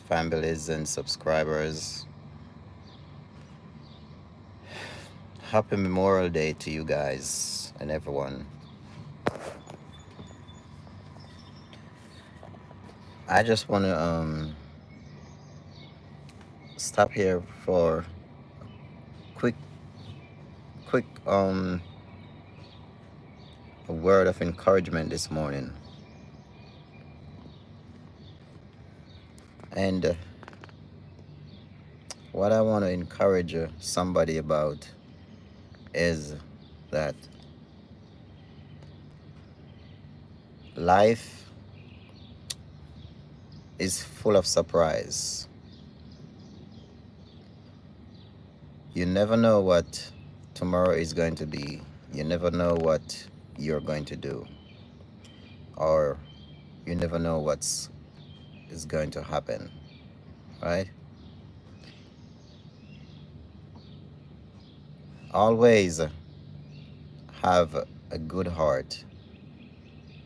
families and subscribers. Happy Memorial Day to you guys and everyone. I just want to stop here for quick quick a word of encouragement this morning. And what I want to encourage somebody about is that life is full of surprise. You never know what tomorrow is going to be. You never know what you're going to do, or you never know what's is going to happen, right? Always have a good heart.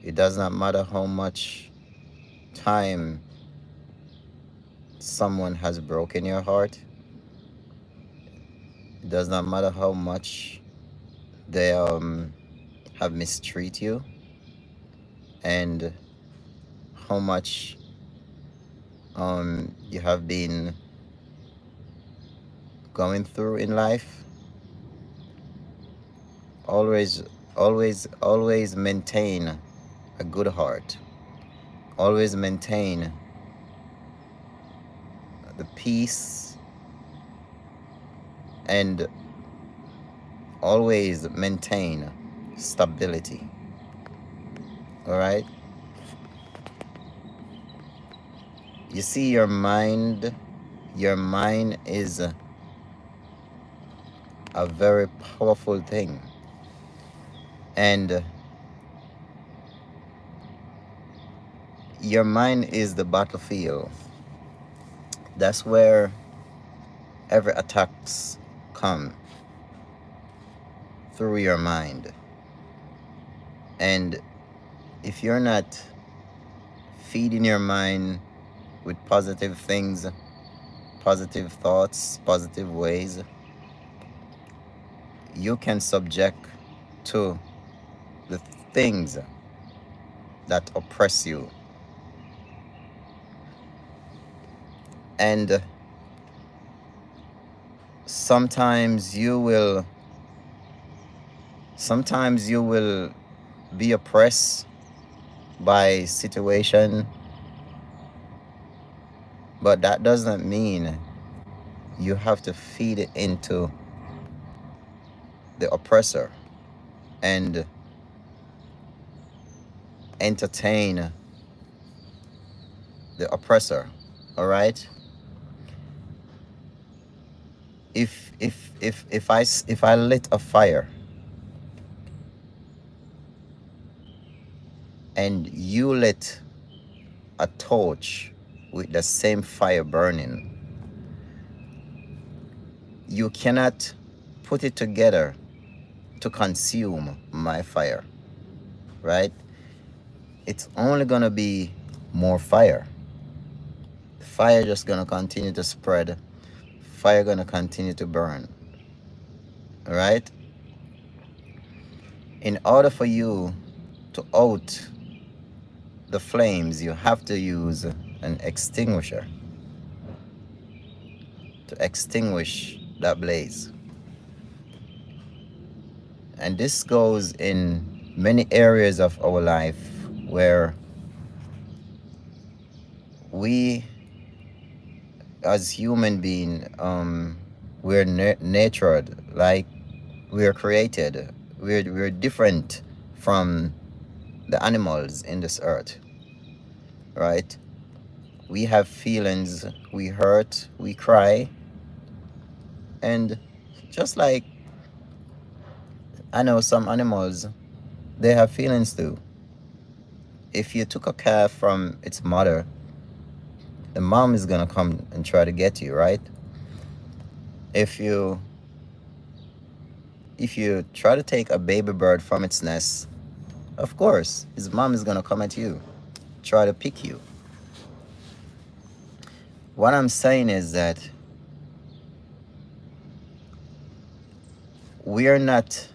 It does not matter how much time someone has broken your heart. It does not matter how much they have mistreated you, and how much you have been going through in life. Always maintain a good heart. Always maintain the peace, and always maintain stability. All right? You see, your mind is a very powerful thing. And your mind is the battlefield. That's where every attacks come, through your mind. And if you're not feeding your mind with positive things, positive thoughts, positive ways, you can subject to the things that oppress you. And sometimes you will be oppressed by situation, but that doesn't mean you have to feed it into the oppressor and entertain the oppressor. All right? If I lit a fire and you lit a torch with the same fire burning, you cannot put it together to consume my fire, right? It's only gonna be more fire. Fire just gonna continue to spread. Fire gonna continue to burn. All right? In order for you to out the flames, you have to use an extinguisher to extinguish that blaze. And this goes in many areas of our life where we as human being, we're natured, like we're created. We're different from the animals in this earth, right? We have feelings, we hurt, we cry, and just like I know some animals, they have feelings too. If you took a calf from its mother, the mom is gonna come and try to get you, right? If you try to take a baby bird from its nest, of course, his mom is gonna come at you, try to pick you. What I'm saying is that we are not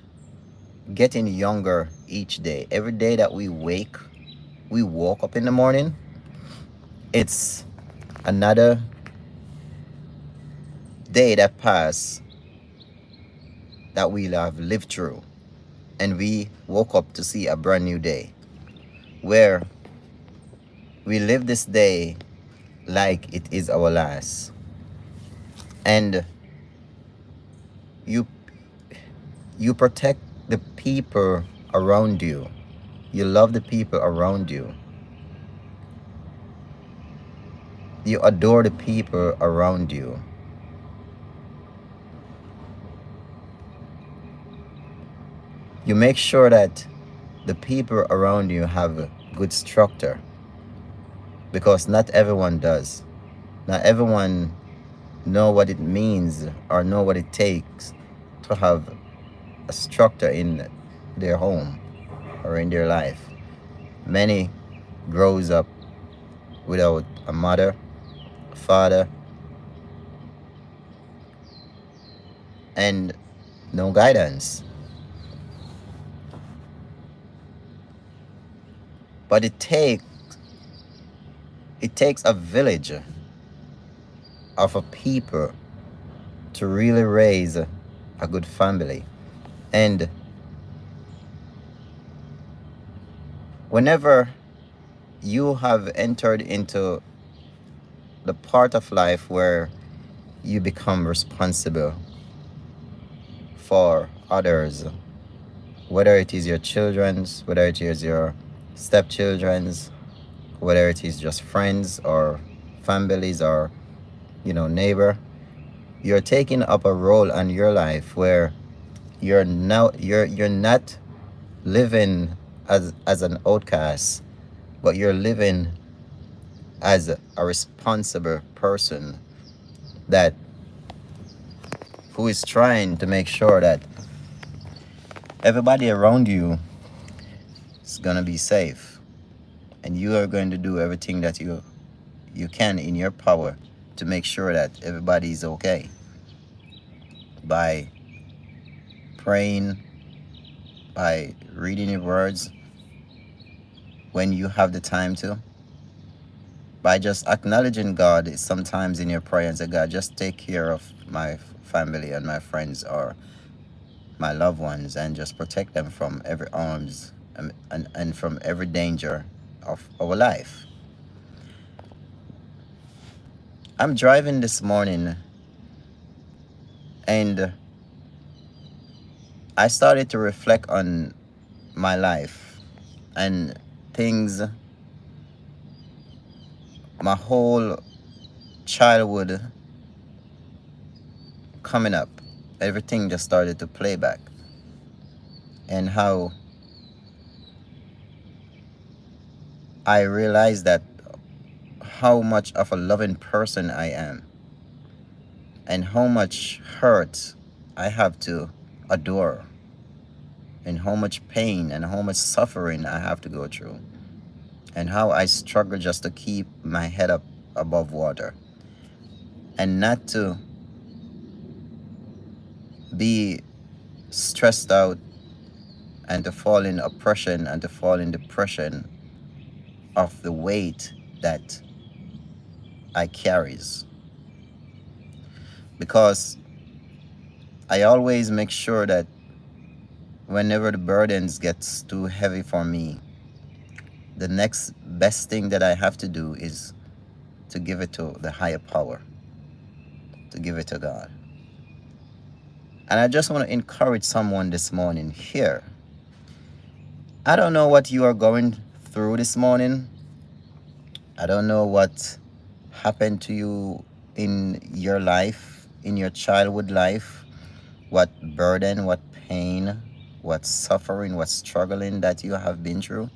getting younger each day. Every day that we woke up in the morning, it's another day that passed that we have lived through. And we woke up to see a brand new day where we live this day like it is our last. And you you protect the people around you. You love the people around you. You adore the people around you. You make sure that the people around you have a good structure, because not everyone does. Not everyone know what it means or know what it takes to have a structure in their home or in their life. Many grows up without a mother, a father, and no guidance. But it takes a village of a people to really raise a good family. And whenever you have entered into the part of life where you become responsible for others, whether it is your children's, whether it is your stepchildren's, whether it is just friends or families or neighbor, you're taking up a role in your life where you're not living as an outcast, but you're living as a responsible person that who is trying to make sure that everybody around you is gonna be safe, and you are going to do everything that you can in your power to make sure that everybody is okay, by praying, by reading your words when you have the time to, by just acknowledging God sometimes in your prayer and say, God, just take care of my family and my friends or my loved ones, and just protect them from every harms and from every danger of our life. I'm driving this morning, and I started to reflect on my life and things, my whole childhood coming up. Everything just started to play back, and how I realized that how much of a loving person I am, and how much hurt I have to endure, and how much pain and how much suffering I have to go through, and how I struggle just to keep my head up above water and not to be stressed out and to fall in oppression and to fall in depression of the weight that I carries. Because I always make sure that whenever the burdens gets too heavy for me, the next best thing that I have to do is to give it to the higher power, to give it to God. And I just want to encourage someone this morning here. I don't know what you are going through this morning. I don't know what happened to you in your life, in your childhood life, what burden, what pain, what suffering, what struggling that you have been through.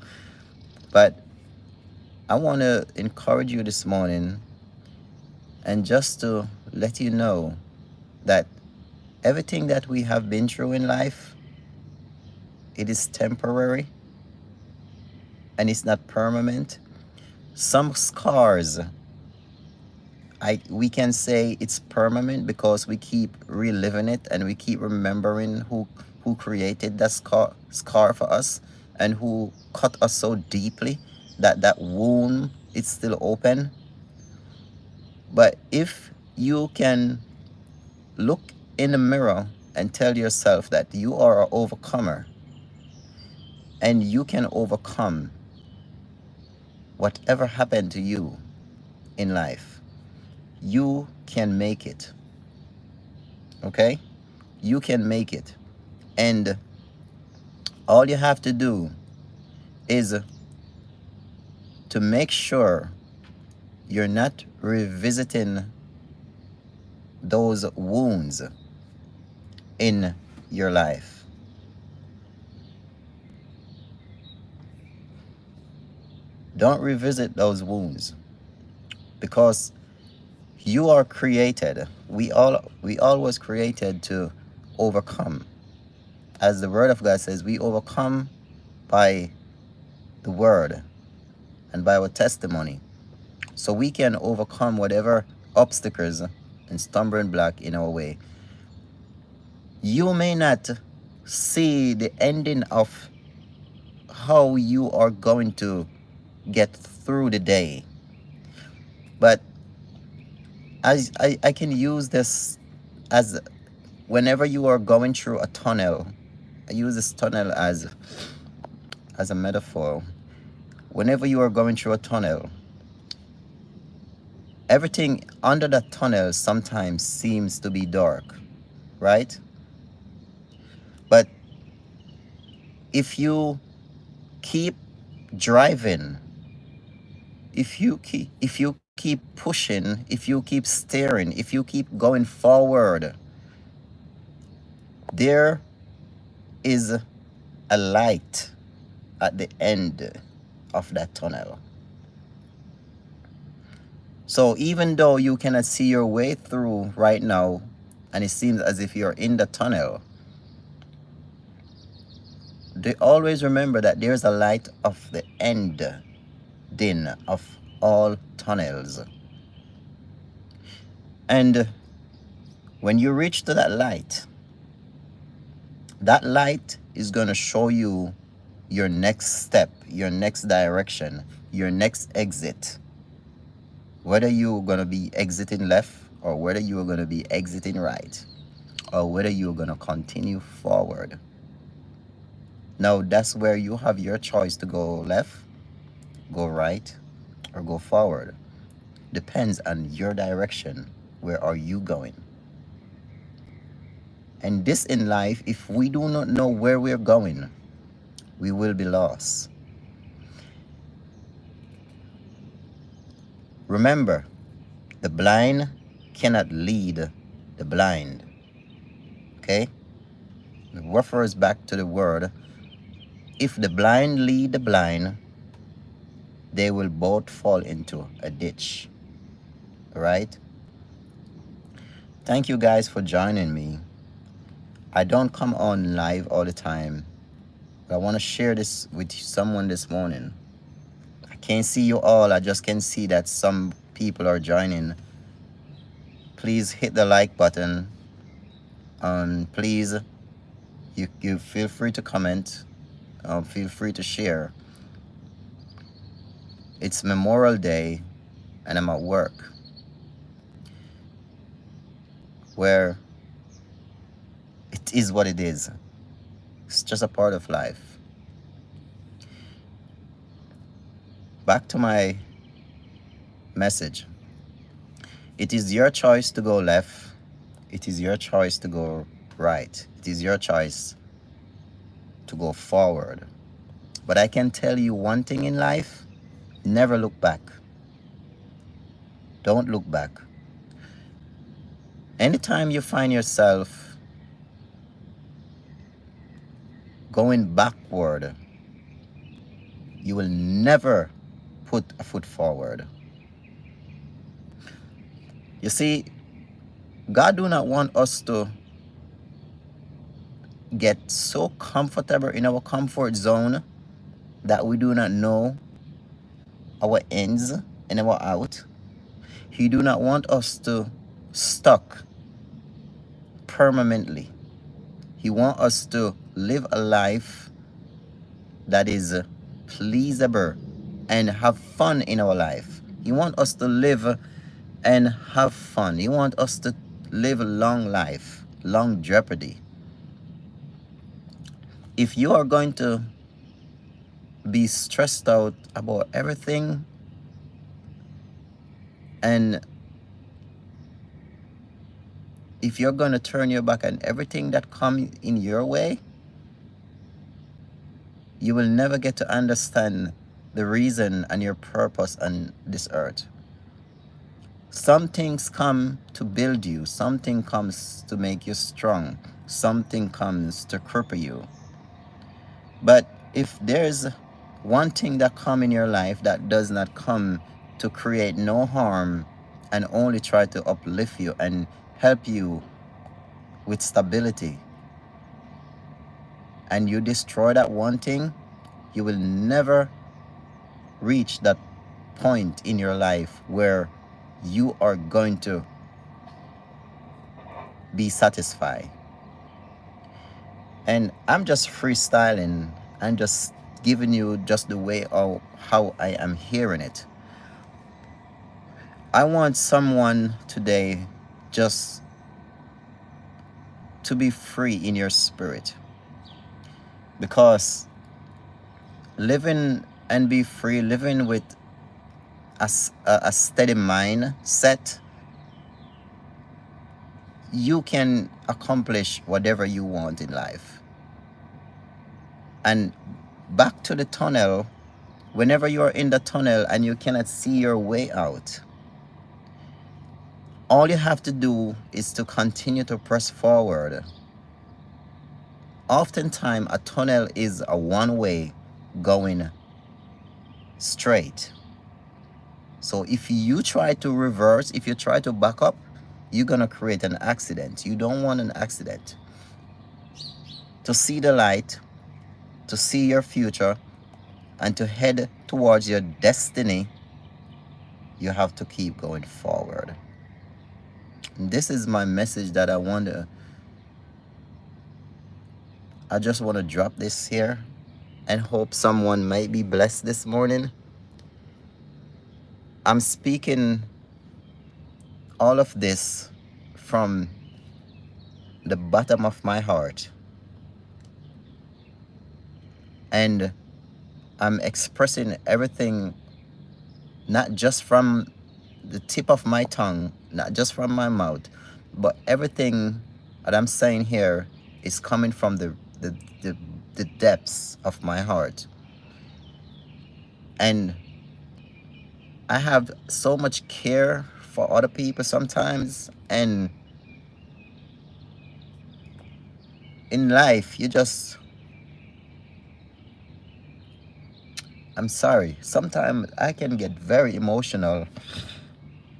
But I want to encourage you this morning, and just to let you know that everything that we have been through in life, it is temporary and it's not permanent. Some scars We can say it's permanent because we keep reliving it and we keep remembering who created that scar for us and who cut us so deeply that that wound is still open. But if you can look in the mirror and tell yourself that you are an overcomer and you can overcome whatever happened to you in life, you can make it. Okay? You can make it. And all you have to do is to make sure you're not revisiting those wounds in your life. Don't revisit those wounds because you are created. We all was created to overcome. As the word of God says, we overcome by the word and by our testimony. So we can overcome whatever obstacles and stumbling block in our way. You may not see the ending of how you are going to get through the day, but as I can use this as whenever you are going through a tunnel. I use this tunnel as a metaphor. Whenever you are going through a tunnel, everything under that tunnel sometimes seems to be dark, right? But if you keep driving, if you keep pushing, if you keep steering, if you keep going forward, there is a light at the end of that tunnel. So even though you cannot see your way through right now, and it seems as if you're in the tunnel, always remember that there's a light of the ending of all tunnels. And when you reach to that light is going to show you your next step, your next direction, your next exit. Whether you're going to be exiting left or whether you're going to be exiting right or whether you're going to continue forward. Now that's where you have your choice to go left, go right, or go forward. Depends on your direction. Where are you going? And this in life, if we do not know where we're going, we will be lost. Remember, the blind cannot lead the blind. Okay? It refers back to the word. If the blind lead the blind, they will both fall into a ditch. All right? Thank you guys for joining me. I don't come on live all the time, but I want to share this with someone this morning. I can't see you all. I just can see that some people are joining. Please hit the like button. Please, you feel free to comment. Feel free to share. It's Memorial Day, and I'm at work, where it is what it is. It's just a part of life. Back to my message. It is your choice to go left. It is your choice to go right. It is your choice to go forward. But I can tell you one thing in life: never look back. Don't look back. Anytime you find yourself going backward, you will never put a foot forward. You see, God do not want us to get so comfortable in our comfort zone that we do not know our ins and our out. He do not want us to stuck permanently. He want us to live a life that is pleasable and have fun in our life. He want us to live and have fun. He want us to live a long life, long jeopardy. If you are going to be stressed out about everything, and if you're going to turn your back on everything that comes in your way, you will never get to understand the reason and your purpose on this earth. Some things come to build you, something comes to make you strong, something comes to cripple you. But if there's one thing that come in your life that does not come to create no harm and only try to uplift you and help you with stability, and you destroy that one thing, you will never reach that point in your life where you are going to be satisfied. And I'm just freestyling. I'm just giving you just the way of how I am hearing it. I want someone today just to be free in your spirit, because living and be free, living with a steady mindset, you can accomplish whatever you want in life. And back to the tunnel, whenever you're in the tunnel and you cannot see your way out, all you have to do is to continue to press forward. Oftentimes, a tunnel is a one-way going straight. So if you try to reverse, if you try to back up, you're going to create an accident. You don't want an accident. To see the light, to see your future, and to head towards your destiny, you have to keep going forward. And this is my message that I just want to drop this here and hope someone might be blessed this morning. I'm speaking all of this from the bottom of my heart. And I'm expressing everything not just from the tip of my tongue, not just from my mouth, but everything that I'm saying here is coming from the depths of my heart. And I have so much care for other people sometimes, and in life I'm sorry, sometimes I can get very emotional,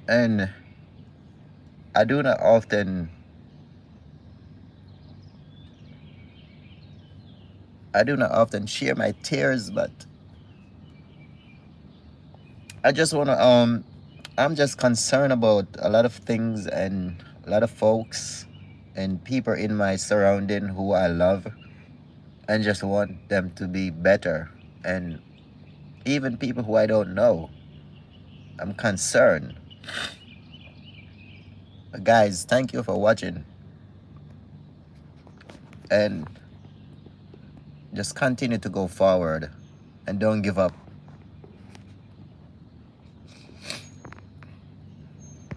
and I do not often share my tears, but I just want to I'm just concerned about a lot of things and a lot of folks and people in my surrounding who I love, and just want them to be better. And even people who I don't know, I'm concerned. But guys, thank you for watching, and just continue to go forward and don't give up.